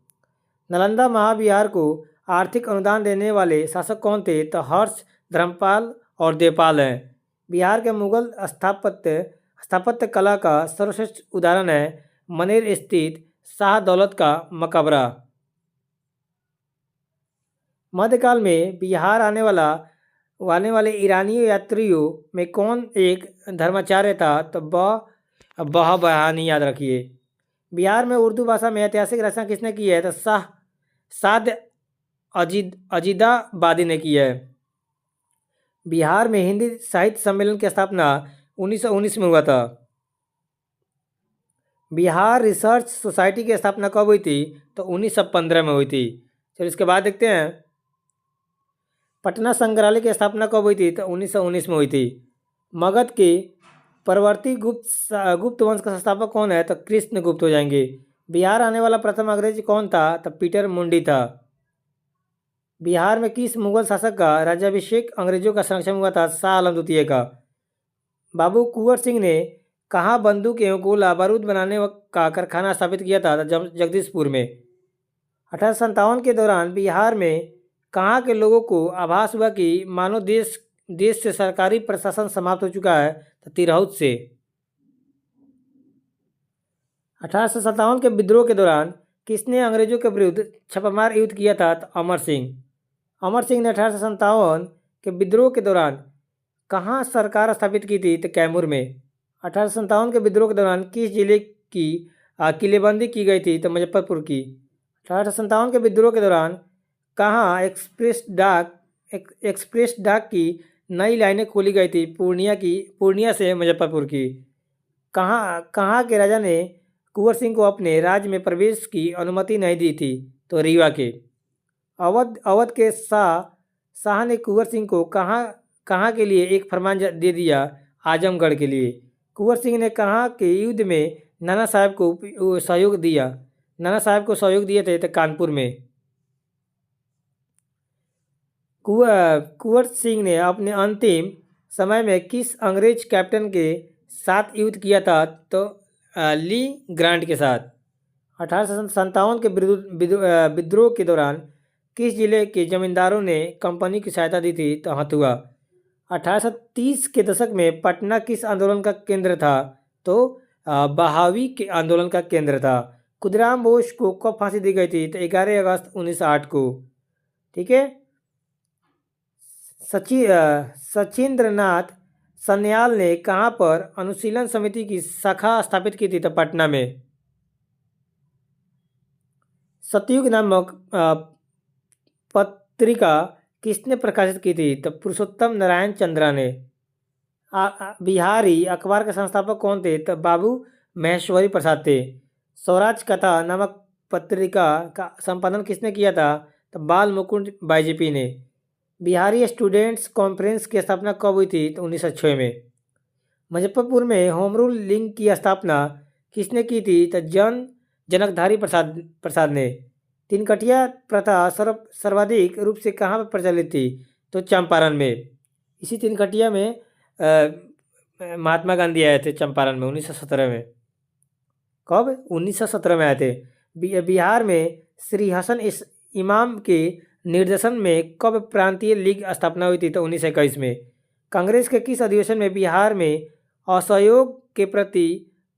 नालंदा महाविहार को आर्थिक अनुदान देने वाले शासक कौन थे? तो हर्ष, धर्मपाल और देवपाल हैं। बिहार के मुगल स्थापत्य कला का सर्वश्रेष्ठ उदाहरण है मनेर स्थित शाह दौलत का मकबरा। मध्यकाल में बिहार आने वाले ईरानी यात्रियों में कौन एक धर्माचार्य था? तो बहानी याद रखिए। बिहार में उर्दू भाषा में ऐतिहासिक रचना किसने की है? तो साद अजीदाबादी ने की है। बिहार में हिंदी साहित्य सम्मेलन की स्थापना 1919 में हुआ था। बिहार रिसर्च सोसाइटी की स्थापना कब हुई थी? तो 1915 में हुई थी। चलिए इसके बाद देखते हैं पटना संग्रहालय की स्थापना कब हुई थी? तो 1919 में हुई थी। मगध के परवर्ती गुप्त वंश का संस्थापक कौन है? तो कृष्णगुप्त हो जाएंगे। बिहार आने वाला प्रथम अंग्रेज कौन था? तो पीटर मुंडी था। बिहार में किस मुगल शासक का राज्याभिषेक अंग्रेजों का संरक्षण हुआ था? शाह आलम द्वितीय का। बाबू कुंवर सिंह ने कहाँ बंदूक एवं गोला बारूद बनाने का कारखाना स्थापित किया था? जगदीशपुर में। 1857 के दौरान बिहार में कहाँ के लोगों को आभास हुआ कि मानो देश से सरकारी प्रशासन समाप्त हो चुका है? तो तिरहुत से। 1857 के विद्रोह के दौरान किसने अंग्रेजों के विरुद्ध छापामार युद्ध किया था? तो अमर सिंह ने 1857 के विद्रोह के दौरान कहाँ सरकार स्थापित की थी? तो कैमूर में। 1857 के विद्रोह के दौरान किस जिले की किलेबंदी की गई थी? तो मुजफ्फरपुर की। 1857 के विद्रोह के दौरान कहाँ एक्सप्रेस डाक की नई लाइनें खोली गई थी? पूर्णिया से मुजफ्फरपुर की। कहाँ के राजा ने कुंवर सिंह को अपने राज्य में प्रवेश की अनुमति नहीं दी थी? तो रीवा के। अवध के शाह ने कुंवर सिंह को कहाँ कहाँ के लिए एक फरमान दे दिया? आजमगढ़ के लिए। कुंवर सिंह ने कहाँ के युद्ध में नाना साहब को सहयोग दिया? नाना साहब को सहयोग दिए थे तो कानपुर में। कुंवर सिंह ने अपने अंतिम समय में किस अंग्रेज कैप्टन के साथ युद्ध किया था? तो ली ग्रांट के साथ। 1857 के विद्रोह के दौरान किस जिले के जमींदारों ने कंपनी की सहायता दी थी? तो हथुआ। 1830 के दशक में पटना किस आंदोलन का केंद्र था? तो बहावी के आंदोलन का केंद्र था। खुदीराम बोस को कब फांसी दी गई थी? तो 11 अगस्त 1908 को। ठीक है। सचिंद्रनाथ सन्याल ने कहाँ पर अनुशीलन समिति की शाखा स्थापित की थी? तो पटना में। सतयुग नामक पत्रिका किसने प्रकाशित की थी? तो पुरुषोत्तम नारायण चंद्रा ने। बिहारी अखबार के संस्थापक कौन थे? तो बाबू महेश्वरी प्रसाद थे। स्वराज कथा नामक पत्रिका का संपादन किसने किया था? तो बाल मुकुंद बाईजीपी ने। बिहारी स्टूडेंट्स कॉन्फ्रेंस की स्थापना कब हुई थी? तो 1906 में। मुजफ्फरपुर में होम रूल लीग की स्थापना किसने की थी? तो जनकधारी प्रसाद ने। तीन कठिया प्रथा सर्वाधिक रूप से कहाँ पर प्रचलित थी? तो चंपारण में। इसी तीन कठिया में महात्मा गांधी आए थे चंपारण में 1917 में। कब? 1917 में आए थे। बिहार में श्री हसन इमाम के निर्देशन में कब प्रांतीय लीग स्थापना हुई थी? तो 1921 में। कांग्रेस के किस अधिवेशन में बिहार में असहयोग के प्रति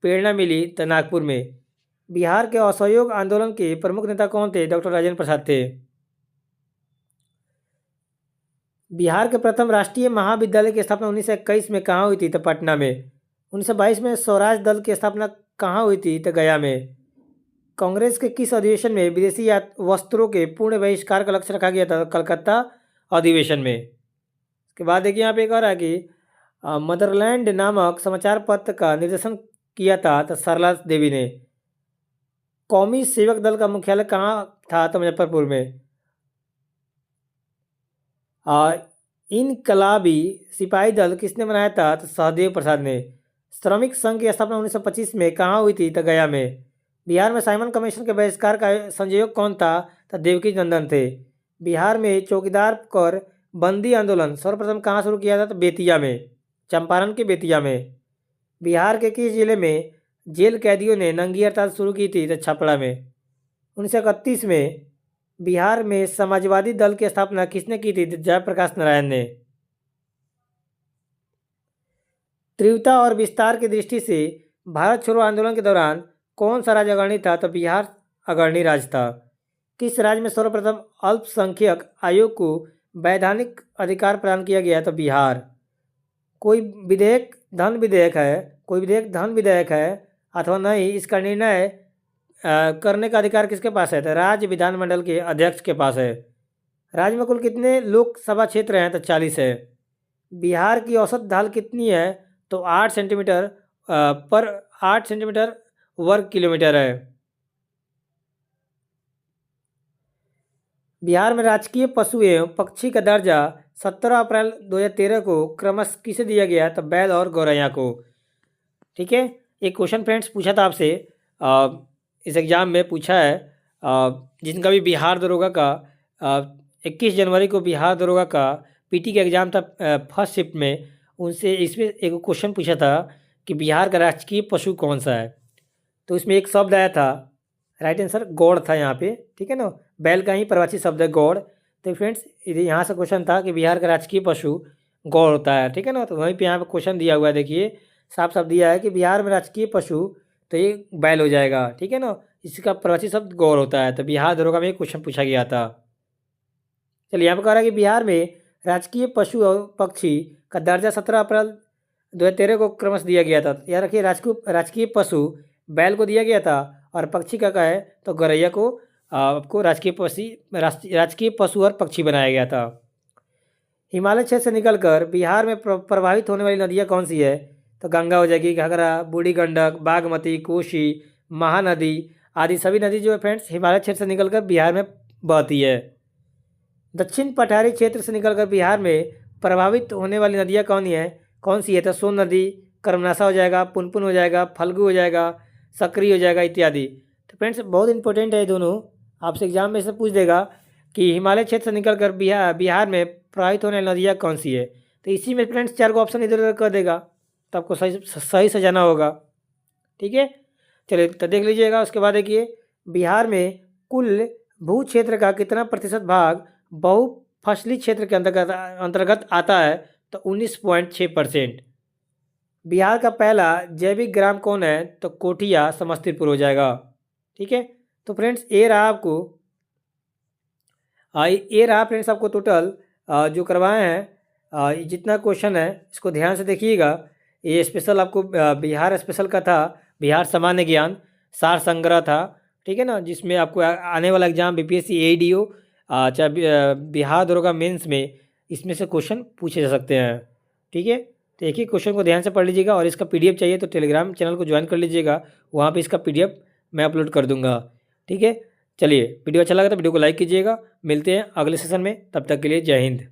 प्रेरणा मिली? तो नागपुर में। बिहार के असहयोग आंदोलन के प्रमुख नेता कौन थे? डॉक्टर राजेंद्र प्रसाद थे। बिहार के प्रथम राष्ट्रीय महाविद्यालय की स्थापना 1921 में कहाँ हुई थी? तो पटना में। 1922 में स्वराज दल की स्थापना कहाँ हुई थी? तो गया में। कांग्रेस के किस अधिवेशन में विदेशी वस्त्रों के पूर्ण बहिष्कार का लक्ष्य रखा गया था? कलकत्ता अधिवेशन में। इसके बाद देखिए यहाँ पे एक और है कि मदरलैंड नामक समाचार पत्र का निर्देशन किया था? तो सरला देवी ने। कौमी सेवक दल का मुख्यालय कहाँ था? तो मुजफ्फरपुर में। इनकलाबी सिपाही दल किसने बनाया था? तो सहदेव प्रसाद ने। श्रमिक संघ की स्थापना 1925 में कहाँ हुई थी? तो गया में। बिहार में साइमन कमीशन के बहिष्कार का संयोजक कौन था? तो देवकी नंदन थे। बिहार में चौकीदार कर बंदी आंदोलन सर्वप्रथम कहाँ शुरू किया था? तो बेतिया में, चंपारण के बेतिया में। बिहार के किस जिले में जेल कैदियों ने नंगी हड़ताल शुरू की थी? तो छपरा में। 1931 में बिहार में समाजवादी दल की स्थापना किसने की थी? जयप्रकाश नारायण ने। तीव्रता और विस्तार की दृष्टि से भारत छोड़ो आंदोलन के दौरान कौन सा राज्य अग्रणी था? तो बिहार अग्रणी राज्य था। किस राज्य में सर्वप्रथम अल्पसंख्यक आयोग को वैधानिक अधिकार प्रदान किया गया? तो बिहार। कोई विधेयक धन विधेयक है अथवा नहीं, इसका निर्णय करने का अधिकार किसके पास है? तो राज्य विधानमंडल के अध्यक्ष के पास है। राज्य में कुल कितने लोकसभा क्षेत्र हैं? तो 40 है। बिहार की औसत ढाल कितनी है? तो 8 सेंटीमीटर पर 8 सेंटीमीटर वर्ग किलोमीटर है। बिहार में राजकीय पशु एवं पक्षी का दर्जा 17 अप्रैल 2013 को क्रमशः किसे दिया गया? तो बैल और गौरैया को। ठीक है। एक क्वेश्चन फ्रेंड्स पूछा था आपसे, इस एग्ज़ाम में पूछा है, जिनका भी बिहार दरोगा का 21 जनवरी को बिहार दरोगा का पीटी का एग्ज़ाम था फर्स्ट शिफ्ट में, उनसे इसमें एक क्वेश्चन पूछा था कि बिहार का राजकीय पशु कौन सा है? तो इसमें एक शब्द आया था, राइट आंसर गौड़ था यहाँ पे। ठीक है ना, बैल का ही प्रवासी शब्द है गौड़। तो फ्रेंड्स यहाँ से क्वेश्चन था कि बिहार का राजकीय पशु गौड़ होता है। ठीक है ना, तो वहीं पे यहाँ पे क्वेश्चन दिया हुआ है, देखिए साफ साफ दिया है कि बिहार में राजकीय पशु, तो ये बैल हो जाएगा। ठीक है ना, इसका प्रवासी शब्द गौड़ होता है। तो बिहार दरोगा में क्वेश्चन पूछा गया था। चलिए यहाँ पर कह रहा है कि बिहार में राजकीय पशु और पक्षी का दर्जा 17 अप्रैल 2013 को क्रमशः दिया गया था। याद रखिए राजकीय पशु बैल को दिया गया था और पक्षी का है तो गौरैया को आपको राजकीय पशु और पक्षी बनाया गया था। हिमालय क्षेत्र से निकलकर बिहार में प्रभावित होने वाली नदियाँ कौन सी है? तो गंगा हो जाएगी, घाघरा, बूढ़ी गंडक, बागमती, कोसी, महानदी आदि सभी नदी जो है फ्रेंड्स हिमालय क्षेत्र से निकलकर बिहार में बहती है। दक्षिण पठारी क्षेत्र से निकलकर बिहार में प्रभावित होने वाली नदियाँ कौन सी है? तो सोन नदी, कर्मनाशा हो जाएगा, पुनपुन हो जाएगा, फल्गु हो जाएगा, सकरी हो जाएगा इत्यादि। तो फ्रेंड्स बहुत इंपॉर्टेंट है ये दोनों, आपसे एग्जाम में से पूछ देगा कि हिमालय क्षेत्र से निकलकर बिहार में प्रवाहित होने वाली नदियाँ कौन सी है। तो इसी में फ्रेंड्स 4 को ऑप्शन इधर उधर कर देगा, तो आपको सही से जाना होगा। ठीक है, चलिए तो देख लीजिएगा। उसके बाद देखिए, बिहार में कुल भू क्षेत्र का कितना प्रतिशत भाग बहुफसली क्षेत्र के अंतर्गत आता है? तो 19.6%। बिहार का पहला जैविक ग्राम कौन है? तो कोठिया समस्तीपुर हो जाएगा। ठीक है, तो फ्रेंड्स ये रहा फ्रेंड्स आपको टोटल जो करवाए हैं जितना क्वेश्चन है इसको ध्यान से देखिएगा। ये स्पेशल आपको बिहार स्पेशल का था, बिहार सामान्य ज्ञान सार संग्रह था। ठीक है ना, जिसमें आपको आने वाला एग्जाम बीपीएससी एडीओ चाहे बिहार दरोगा मेंस में इसमें से क्वेश्चन पूछे जा सकते हैं। ठीक है, तो एक ही क्वेश्चन को ध्यान से पढ़ लीजिएगा, और इसका पीडीएफ चाहिए तो टेलीग्राम चैनल को ज्वाइन कर लीजिएगा, वहाँ पे इसका पीडीएफ मैं अपलोड कर दूंगा। ठीक है, चलिए वीडियो अच्छा लगा तो वीडियो को लाइक कीजिएगा। मिलते हैं अगले सेशन में, तब तक के लिए जय हिंद।